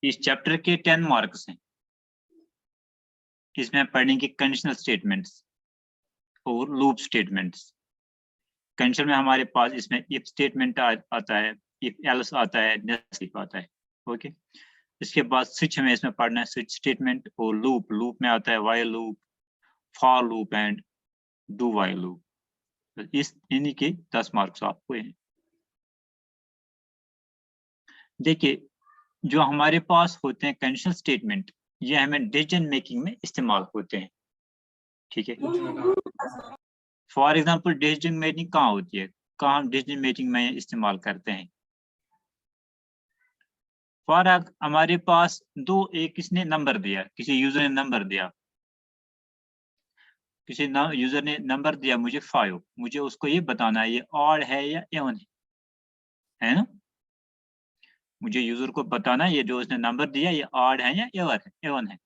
इस चैप्टर के 10 मार्क्स हैं। इसमें पढ़ेंगे कंडीशनल स्टेटमेंट्स और लूप स्टेटमेंट्स। कंडीशन में हमारे पास इसमें इफ स्टेटमेंट आता है, इफ एल्स आता है, नेस्ट इफ आता है। ओके, इसके बाद स्विच हमें इसमें पढ़ना है, स्विच स्टेटमेंट, और लूप, लूप में आता है while loop, for loop and do while loop. तो इस इन्हीं के 10 मार्क्स आपको हैं। देखिए, जो हमारे पास होते हैं कंडीशनल स्टेटमेंट, ये हमें डिसीजन मेकिंग में इस्तेमाल होते हैं। ठीक है, फॉर एग्जांपल डिसीजन मेकिंग कहाँ होती है, कहाँ हम डिसीजन मेकिंग में इस्तेमाल करते हैं। फॉर हमारे पास एक किसने नंबर दिया, किसी यूजर ने नंबर दिया, किसी यूजर ने नंबर दिया मुझे 5, मुझे उसको ये बताना है ये ऑड है या इवन है ना। मुझे यूजर को बताना है ये जो उसने नंबर दिया ये ऑड है या इवन है।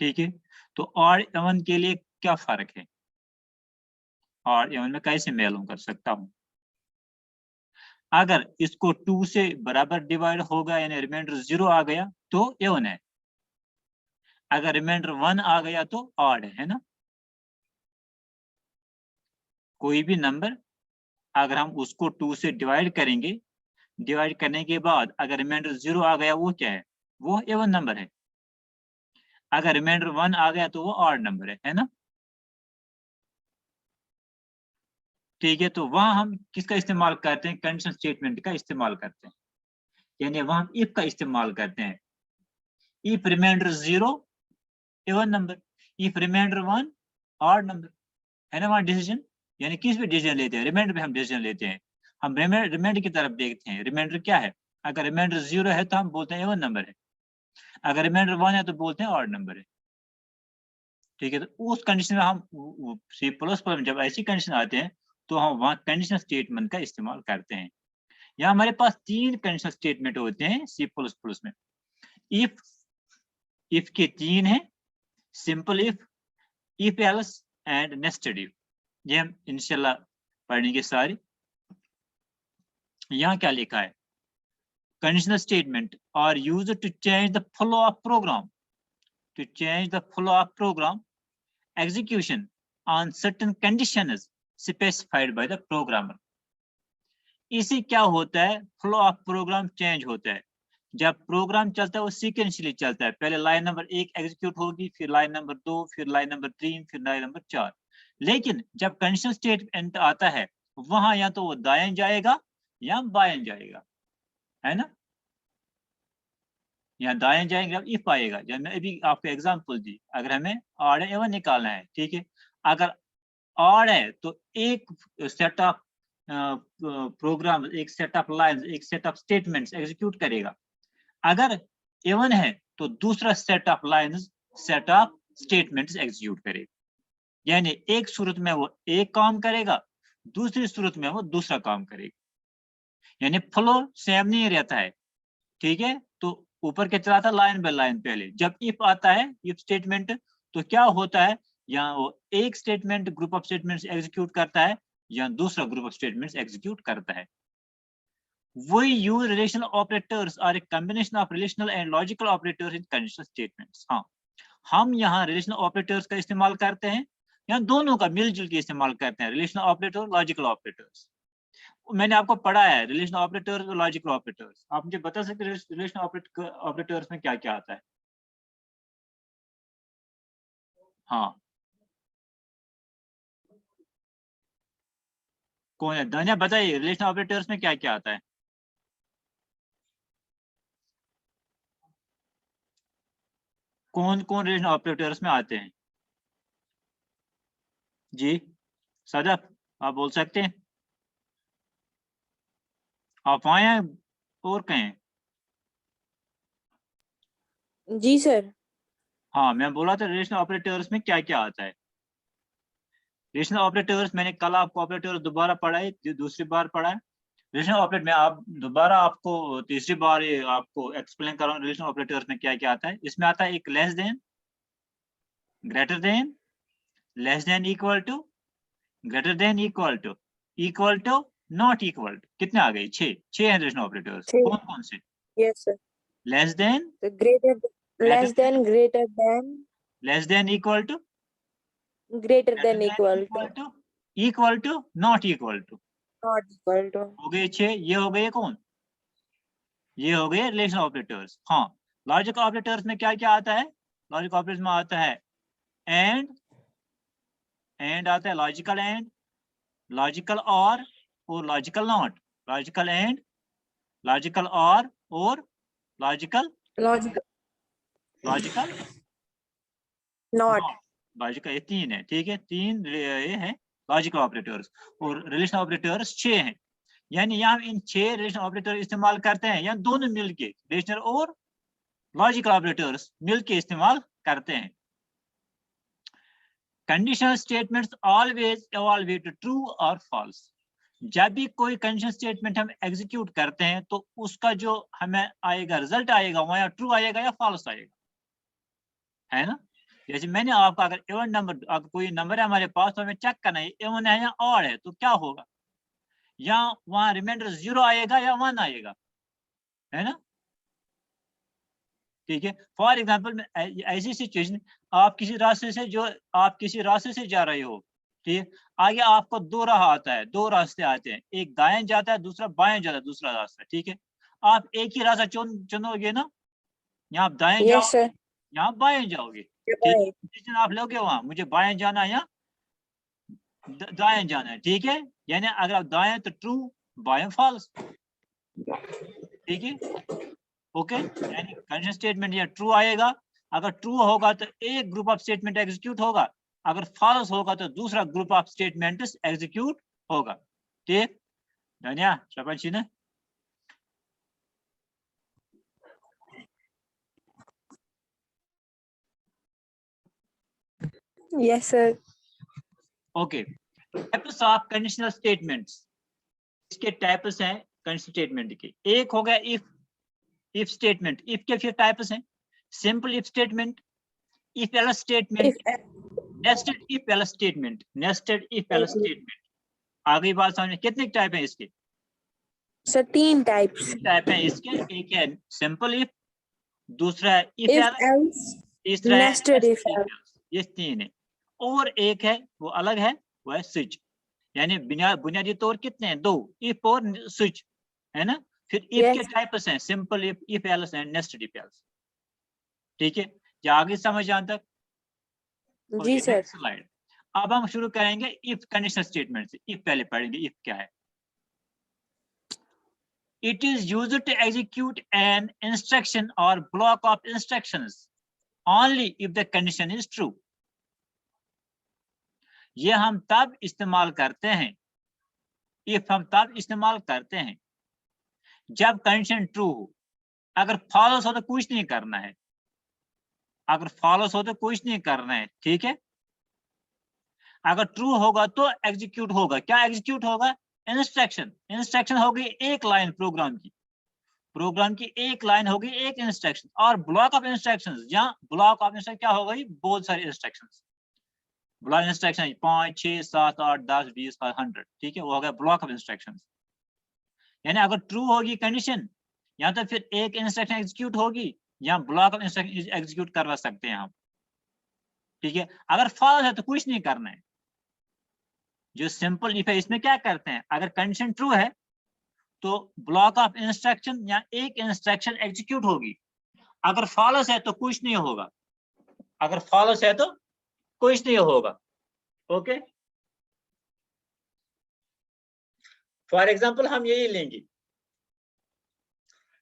ठीक है, तो ऑड इवन के लिए क्या फर्क है, ऑड इवन में कैसे मालूम कर सकता हूँ। अगर इसको 2 से बराबर डिवाइड होगा यानी रिमाइंडर 0 आ गया तो इवन है, अगर रिमाइंडर 1 आ गया तो ऑड है ना। कोई भी नंबर अगर हम उसको 2 से डिवाइड करेंगे, डिवाइड करने के बाद अगर रिमाइंडर 0 आ गया वो क्या है, वो इवन नंबर है। अगर रिमाइंडर 1 आ गया तो वो ऑड नंबर है ना। ठीक है, तो वहां हम किसका इस्तेमाल करते हैं, कंडीशन स्टेटमेंट का इस्तेमाल करते हैं, यानी वहां हम इफ का इस्तेमाल करते हैं। If reminder 0 even number, if reminder 1 odd number, है ना। वहां डिसीजन यानी किस पे डिसीजन लेते हैं, रिमाइंडर पे हम डिसीजन लेते हैं। हम रिमाइंडर की तरफ देखते हैं, रिमाइंडर क्या है, अगर रिमाइंडर 0 है तो हम बोलते हैं इवन नंबर है, अगर रिमाइंडर 1 है तो बोलते हैं ऑड नंबर है। ठीक है, तो उस कंडीशन में हम सी प्लस में जब ऐसी कंडीशन आते हैं तो हम वहाँ कंडीशनल स्टेटमेंट का इस्तेमाल करते हैं। यहाँ हमारे पास 3 कंडीशनल स्टेटमेंट होते हैं सी प्लस प्लस में। इफ के 3 हैं, simple if else and nested if. ये हम इंशाल्लाह पढ़ेंगे सारी। यहाँ क्या लिखा है, conditional statement are used to change the flow of program, to change the flow of program execution on certain conditions specified by the programmer। इसी क्या होता है, फ्लो ऑफ प्रोग्राम चेंज होता है। जब प्रोग्राम चलता है वो सीक्वेंशियली चलता है, पहले लाइन नंबर 1 एग्जीक्यूट होगी, फिर लाइन नंबर 2, फिर लाइन नंबर 3, फिर लाइन नंबर 4। लेकिन जब कंडीशनल स्टेटमेंट आता है वहां या तो वो दाएं जाएगा या बाएं जाएगा, है ना। यहाँ दाएं जाएंगे अब इफ आएगा, जब मैं अभी आपको एग्जांपल दी, अगर हमें ऑड एवन निकालना है, ठीक है, अगर ऑड है तो एक सेट ऑफ प्रोग्राम, एक सेट ऑफ लाइंस, एक सेट ऑफ स्टेटमेंट्स एग्जीक्यूट करेगा। अगर इवन है तो दूसरा set of lines, set of statements execute करेगा। यानी एक सूरत में वो एक काम करेगा, दूसरी सूरत में वो दूसरा काम करेगा, यानी फ्लो सेम नहीं रहता है। ठीक है, तो ऊपर क्या चला था, लाइन बाय लाइन। पहले जब इफ आता है, इफ स्टेटमेंट, तो क्या होता है, यहाँ वो एक statement group of statements execute करता है या दूसरा ग्रुप ऑफ स्टेटमेंट्स एग्जीक्यूट करता है। We use relational operators or a combination of relational and logical operators in conditional statements। हाँ, हम यहाँ रिलेशनल ऑपरेटर्स का इस्तेमाल करते हैं, यहाँ दोनों का मिलजुल के इस्तेमाल करते हैं, रिलेशनल ऑपरेटर, लॉजिकल ऑपरेटर्स। मैंने आपको पढ़ा है रिलेशनल ऑपरेटर्स और लॉजिकल ऑपरेटर्स। आप मुझे बता सकते हैं रिलेशनल ऑपरेटर्स में क्या क्या आता है। हाँ, कौन है, दानिया बताइए, रिलेशनल ऑपरेटर्स में क्या क्या आता है। कौन कौन रिलेशनल ऑपरेटर्स में आते हैं जी। सदफ, आप बोल सकते हैं, आप आए हैं और कहें। जी सर। हाँ, मैं बोला था रिलेशनल ऑपरेटर्स में क्या क्या आता है। रिलेशनल ऑपरेटर्स मैंने कल आपको ऑपरेटर्स दोबारा पढ़ाए, दूसरी बार पढ़ा है। रिलेशनल ऑपरेटर में आप दोबारा आपको तीसरी बार ये आपको एक्सप्लेन कर रहा हूँ, रिलेशनल ऑपरेटर्स में क्या क्या आता है। इसमें आता है एक less than, greater than, less than equal to, greater than equal to, not equal to. कितने आ गए, 6 हैं रिलेशनल ऑपरेटर्स। कौन कौन से, यस सर। लेस देन, तो greater, less than, greater than, less than, equal to, greater than, equal to, equal to, not equal to. not equal to. हो गए 6। ये हो गए कौन, ये हो गए रिलेशन ऑपरेटर्स। हाँ, लॉजिक ऑपरेटर्स में क्या क्या आता है? लॉजिक ऑपरेटर्स में आता है एंड आता है, logical and, logical or logical not, logical and, logical or logical Logical, logical not. Logical, ये 3 है, ठीक है, 3 ये है लॉजिकल ऑपरेटर्स। और रिलेशन ऑपरेटर्स 6 हैं, यानी यहाँ इन 6 रिलेशन ऑपरेटर इस्तेमाल करते हैं, या दोनों मिलके रिलेशनल और लॉजिकल ऑपरेटर्स मिलके इस्तेमाल करते हैं। Conditional statements always evaluate true और फॉल्स। जब भी कोई कंडीशनल स्टेटमेंट हम एग्जीक्यूट करते हैं तो उसका जो हमें आएगा रिजल्ट आएगा, वो या ट्रू आएगा या फॉल्स आएगा, है ना। जैसे मैंने आपको, अगर इवन नंबर, अगर कोई नंबर है हमारे पास तो हमें चेक करना है इवन है या ऑड है, तो क्या होगा, या वहां रिमाइंडर 0 आएगा या 1 आएगा, है ना। ठीक है, फॉर एग्जाम्पल ऐसी सिचुएशन, आप किसी रास्ते से, जो आप किसी रास्ते से जा रहे हो, ठीक है, आगे आपको 2 राह आता है, 2 रास्ते आते हैं, एक दाएं जाता है, दूसरा बाएं जाता है, दूसरा रास्ता, ठीक है। आप एक ही रास्ता चुनोगे ना, यहाँ आप दाएं Yes, जाओगे, sir. यहाँ बाएं जाओगे, ठीक है। Right. डिसीजन आप लोगे वहां, मुझे बाएं जाना है या दाएं जाना है, ठीक है। यानी अगर आप दाएं तो ट्रू, बाएं फॉल्स, ठीक है, ओके। यानी कंडीशन स्टेटमेंट या ट्रू आएगा, अगर ट्रू होगा तो एक ग्रुप ऑफ स्टेटमेंट एग्जीक्यूट होगा, अगर फॉल्स होगा तो दूसरा ग्रुप ऑफ स्टेटमेंट एग्जीक्यूट होगा, ठीक। धन्या सरपंच ने, Yes, sir. Okay. Types of conditional statements, इसके टाइप्स हैं कंडीशनल स्टेटमेंट के। एक हो गया इफ स्टेटमेंट, इफ के फिर टाइप्स हैं, simple if statement, if else statement, nested if else statement, nested if else statement. आगे बात समझ में, कितने टाइप हैं इसके? Sir, 3 types. टाइप है इसके, एक है सिंपल इफ, दूसरा है इफ If एल्स, else, तीसरा है nested if nested if else. else। ये 3 है, और एक है वो अलग है, वो है स्विच। यानी बुनियादी तौर कितने हैं? 2, इफ और स्विच, है ना। फिर इफ Yes. के टाइप्स हैं simple if else and nested if else, ठीक है। क्या आगे समझ यहाँ तक? जी ओके, सर। Next slide. अब हम शुरू करेंगे इफ कंडीशनल स्टेटमेंट से। इफ पहले पढ़ेंगे, इफ क्या है। It is used to execute an instruction or block of instructions only if the condition is true. ये हम तब इस्तेमाल करते हैं, if हम तब इस्तेमाल करते हैं जब कंडीशन ट्रू हो। अगर फॉल्स हो तो कुछ नहीं करना है, अगर फॉल्स हो तो कुछ नहीं करना है, ठीक है। अगर ट्रू होगा तो एग्जीक्यूट होगा। क्या एग्जीक्यूट होगा? इंस्ट्रक्शन। इंस्ट्रक्शन होगी एक लाइन प्रोग्राम की, प्रोग्राम की एक लाइन होगी, एक इंस्ट्रक्शन। और ब्लॉक ऑफ इंस्ट्रक्शंस, जहां ब्लॉक ऑफ इंस्ट्रक्शन क्या हो गई? बहुत सारी इंस्ट्रक्शंस। ब्लॉक इंस्ट्रक्शन 5, 6, 7, 8, 10, 20, 100, ठीक है, वो हो गया ब्लॉक ऑफ इंस्ट्रक्शंस। यानी अगर ट्रू होगी कंडीशन, या तो फिर एक इंस्ट्रक्शन एग्जीक्यूट होगी, या ब्लॉक ऑफ इंस्ट्रक्शन एग्जीक्यूट करवा सकते हैं हम, ठीक है। अगर फॉल्स है तो कुछ नहीं करना है। जो सिंपल इफ है इसमें क्या करते हैं, अगर कंडीशन ट्रू है तो ब्लॉक ऑफ इंस्ट्रक्शन या एक इंस्ट्रक्शन एग्जीक्यूट होगी। अगर फॉल्स है तो कुछ नहीं होगा, अगर फॉल्स है तो कुछ नहीं होगा, ओके। फॉर एग्जांपल हम यही लेंगे,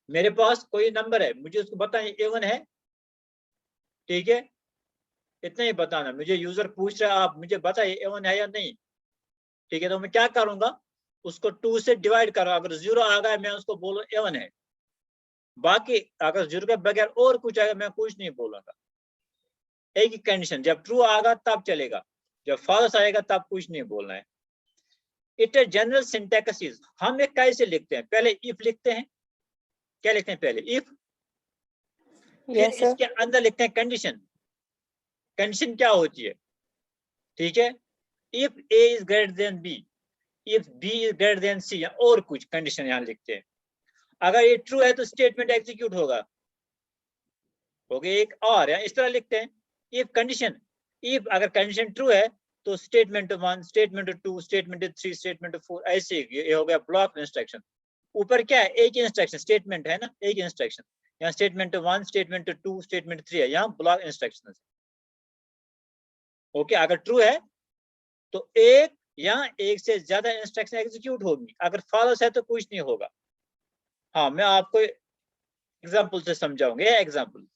मेरे पास कोई नंबर है, मुझे उसको बताएं A1 है, ठीक है, इतना ही बताना। मुझे यूजर पूछ रहा है, आप मुझे बताइए A1 है या नहीं, ठीक है। तो मैं क्या करूंगा, उसको 2 से डिवाइड करूँ, अगर 0 आ गया मैं उसको बोलूं A1 है। बाकी अगर 0 के बगैर और कुछ आएगा मैं कुछ नहीं बोलूंगा। एक ही कंडीशन, जब ट्रू आएगा तब चलेगा, जब फॉल्स आएगा तब कुछ नहीं बोलना है। It a general syntax is, हम एक कैसे लिखते हैं, पहले इफ लिखते हैं। क्या लिखते हैं पहले? इफ। फिर Yes, sir. इसके अंदर लिखते हैं कंडीशन। कंडीशन क्या होती है, ठीक है। If A is greater than B, if B is greater than C, या और कुछ कंडीशन यहाँ लिखते हैं। अगर ये ट्रू है तो स्टेटमेंट एग्जीक्यूट होगा, हो गया एक और है, इस तरह लिखते हैं। इफ कंडीशन, इफ अगर कंडीशन ट्रू है तो स्टेटमेंट 1, स्टेटमेंट 2, स्टेटमेंट 3, स्टेटमेंट 4, ऐसे ये हो गया ब्लॉक इंस्ट्रक्शन। ऊपर क्या है, एक इंस्ट्रक्शन स्टेटमेंट है ना, एक इंस्ट्रक्शन। यहाँ स्टेटमेंट 1, स्टेटमेंट 2, स्टेटमेंट 3 है, यहाँ ब्लॉक इंस्ट्रक्शन। ओके, अगर ट्रू है तो एक या एक से ज्यादा इंस्ट्रक्शन एग्जीक्यूट होगी, अगर फॉल्स है तो कुछ नहीं होगा। हाँ, मैं आपको एग्जांपल से समझाऊंगा। एग्जांपल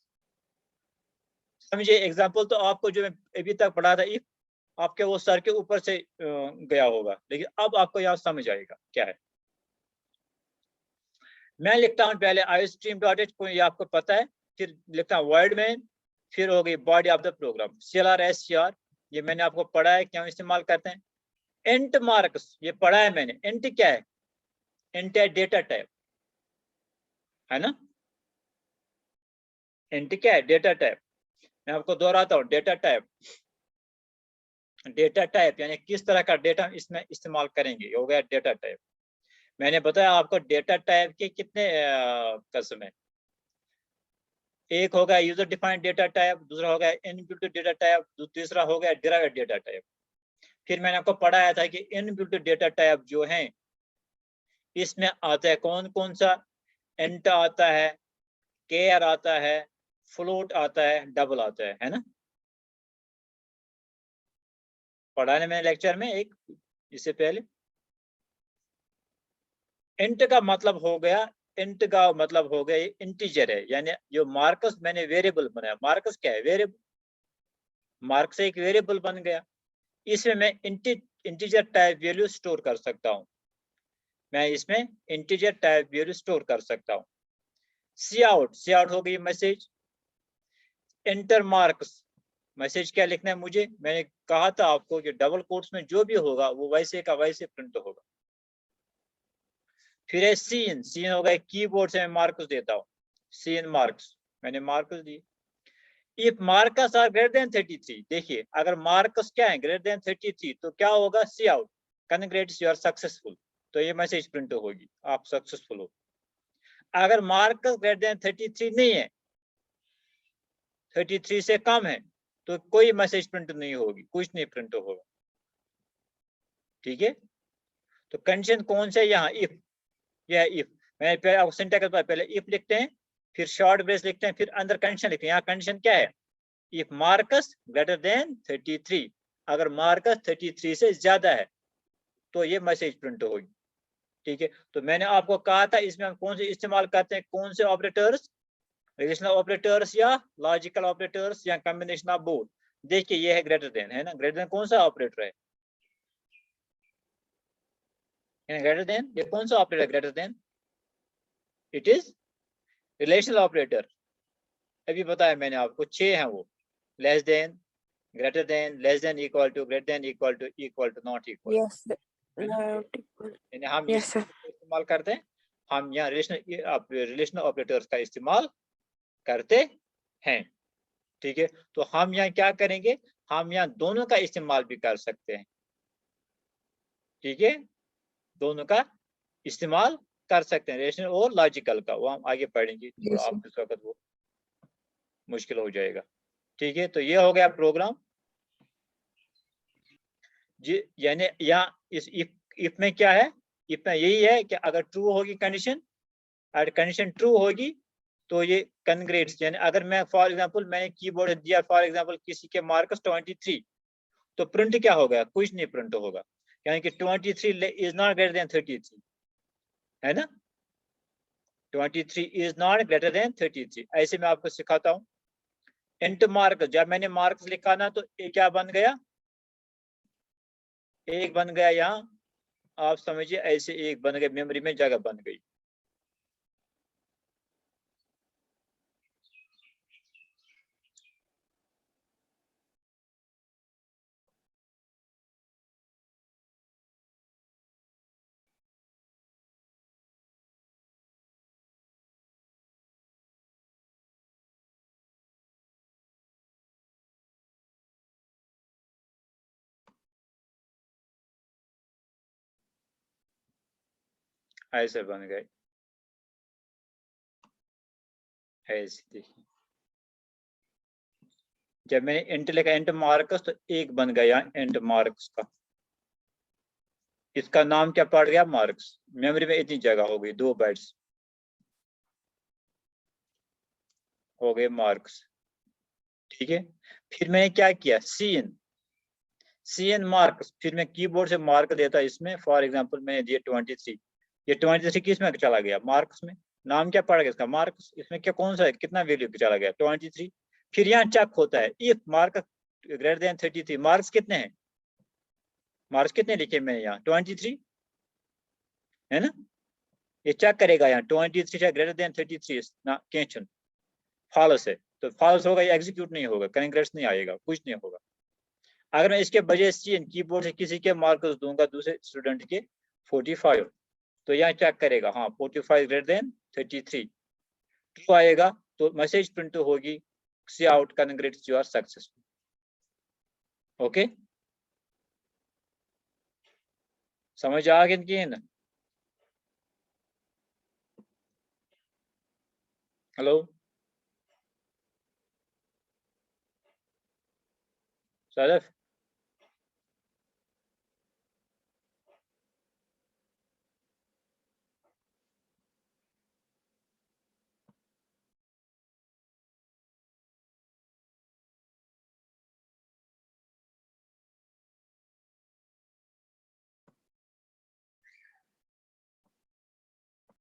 समझिए, एग्जांपल तो आपको जो मैं अभी तक पढ़ा था, इफ आपके वो सर के ऊपर से गया होगा, लेकिन अब आपको यहाँ समझ आएगा क्या है। मैं लिखता हूँ पहले iostream.h को, ये आपको पता है, फिर लिखता हूँ वर्ड में, फिर हो गई body of the program CLR, ये मैंने आपको पढ़ा है क्यों इस्तेमाल करते हैं। इंट मार्क्स, ये पढ़ा है मैंने। इंट क्या है, इंट है डेटा टाइप, है ना। इंट क्या है, डेटा टाइप। मैं आपको दोहराता हूँ, डेटा टाइप, डेटा टाइप यानी किस तरह का डेटा इसमें इस्तेमाल करेंगे, हो गया डेटा टाइप। मैंने बताया आपको डेटा टाइप के कितने किस्म है। एक हो गया यूजर डिफाइंड डेटा टाइप, दूसरा हो गया इनबिल्ट डेटा टाइप, तीसरा हो गया डिराइव्ड डेटा टाइप। फिर मैंने आपको पढ़ाया था कि इनबिल्ट डेटा टाइप जो है, इसमें आता है कौन कौन सा, इंट आता है, केयर आता है, फ्लोट आता है, डबल आता है ना। पढ़ाने मैंने लेक्चर में एक, इससे पहले। इंट का मतलब हो गया, इंट का मतलब हो गया इंटीजर है, यानी जो मार्कस मैंने वेरिएबल बनाया। मार्कस क्या है, वेरिएबल। मार्क्स एक वेरिएबल बन गया, इसमें मैं इंटीजर टाइप वैल्यू स्टोर कर सकता हूँ। मैं इसमें इंटीजर टाइप वैल्यू स्टोर कर सकता हूँ। सी आउट हो गई मैसेज। एंटर मार्क्स, मैसेज क्या लिखना है मुझे, मैंने कहा था आपको कि डबल कोट्स में जो भी होगा वो वैसे का वैसे प्रिंट होगा। फिर है सीन, सीन हो गया कीबोर्ड से मैं मार्क्स देता हूँ, सीन मार्क्स, मैंने मार्क्स दिए। If marks are greater than 33, देखिए अगर मार्कस क्या है ग्रेटर देन 33 तो क्या होगा, cout, congrats you are successful, तो ये मैसेज प्रिंट होगी, आप सक्सेसफुल हो। अगर मार्कस ग्रेटर देन 33 नहीं है, 33 से कम है, तो कोई मैसेज प्रिंट नहीं होगी, कुछ नहीं प्रिंट होगा। ठीक है, तो कंडीशन कौन से यहाँ, इफ, यह इफ। मैं पहले आपको सिंटैक्स बताया, पहले इफ लिखते हैं, फिर शॉर्ट ब्रेस लिखते हैं, फिर अंदर कंडीशन लिखते हैं। यहाँ कंडीशन क्या है, इफ मार्कस ग्रेटर देन 33, अगर मार्कस 33 से ज्यादा है तो ये मैसेज प्रिंट होगी। ठीक है, तो मैंने आपको कहा था इसमें हम कौन से इस्तेमाल करते हैं, कौन से ऑपरेटर्स, रिलेशनल ऑपरेटर्स या लॉजिकल ऑपरेटर्स या कॉम्बिनेशन ऑफ बोथ। देखिए ये है ग्रेटर देन, है ना, ग्रेटर देन कौन सा ऑपरेटर है, ग्रेटर देन, ये कौन सा ऑपरेटर है greater than, it is relational operator. अभी बताया मैंने आपको 6 हैं वो, less than, greater than, less than, equal to, greater than, equal to, not equal, Yes, sir. है ना। Not equal. यानी हम Yes, जिस sir. इस्तेमाल करते हैं, हम यहाँ रिलेशनल ऑपरेटर्स का इस्तेमाल करते हैं। ठीक है, तो हम यहाँ क्या करेंगे, हम यहाँ दोनों का इस्तेमाल भी कर सकते हैं। ठीक है, दोनों का इस्तेमाल कर सकते हैं, रिलेशनल और लॉजिकल का, वो हम आगे पढ़ेंगे, थोड़ा Yes, sir. आप इस वक्त वो मुश्किल हो जाएगा। ठीक है, तो ये हो गया प्रोग्राम जी। यानी यहाँ इस इफ में क्या है, इफ में यही है कि अगर ट्रू होगी कंडीशन, अगर कंडीशन ट्रू होगी तो ये कंग्रेट्स, यानी अगर मैं फॉर एग्जांपल मैंने कीबोर्ड दिया फॉर एग्जांपल किसी के मार्क्स 23, तो प्रिंट क्या होगा, कुछ नहीं प्रिंट होगा, यानी कि 23 इज नॉट ग्रेटर देन 33, है ना, 23 इज नॉट ग्रेटर देन 33। ऐसे मैं आपको सिखाता हूँ। इंट मार्क, जब मैंने मार्क्स लिखा ना तो ये क्या बन गया, एक बन गया यहाँ, आप समझिए ऐसे एक बन गया, मेमोरी में जगह बन गई। ऐसे बन गए, ऐसे देखिए। जब मैंने इंट लिखा इंट मार्क्स तो 1 बन गया इंट मार्क्स का, इसका नाम क्या पड़ गया मार्क्स, मेमोरी में इतनी जगह हो गई 2 बाइट्स हो गए मार्क्स, ठीक है। फिर मैंने क्या किया CN मार्क्स, फिर मैं कीबोर्ड से मार्क देता इसमें, फॉर एग्जांपल मैंने दिया 23, ये 23 किस में चला गया मार्क्स में, नाम क्या पड़ गया इसका मार्क्स, इसमें क्या कौन सा है कितना वैल्यू चला गया 23। फिर यहाँ चेक होता है if marks greater than 33, marks कितने हैं, मार्क्स कितने लिखे मैंने यहाँ 23 है ना, ये चेक करेगा यहाँ 23 ग्रेटर देन 33 ना कैंशन फॉल्स है, तो फॉल्स होगा, ये एग्जीक्यूट नहीं होगा, कंग्रेट्स नहीं आएगा, कुछ नहीं होगा। अगर मैं इसके बजाय कीबोर्ड से किसी के मार्क्स दूंगा दूसरे स्टूडेंट के 45, तो यहाँ चेक करेगा हाँ 45 ग्रेटर देन 33 ट्रू आएगा, तो मैसेज प्रिंट होगी cout congrats you are successful. Okay, समझ आ गया ना? हेलो सदफ,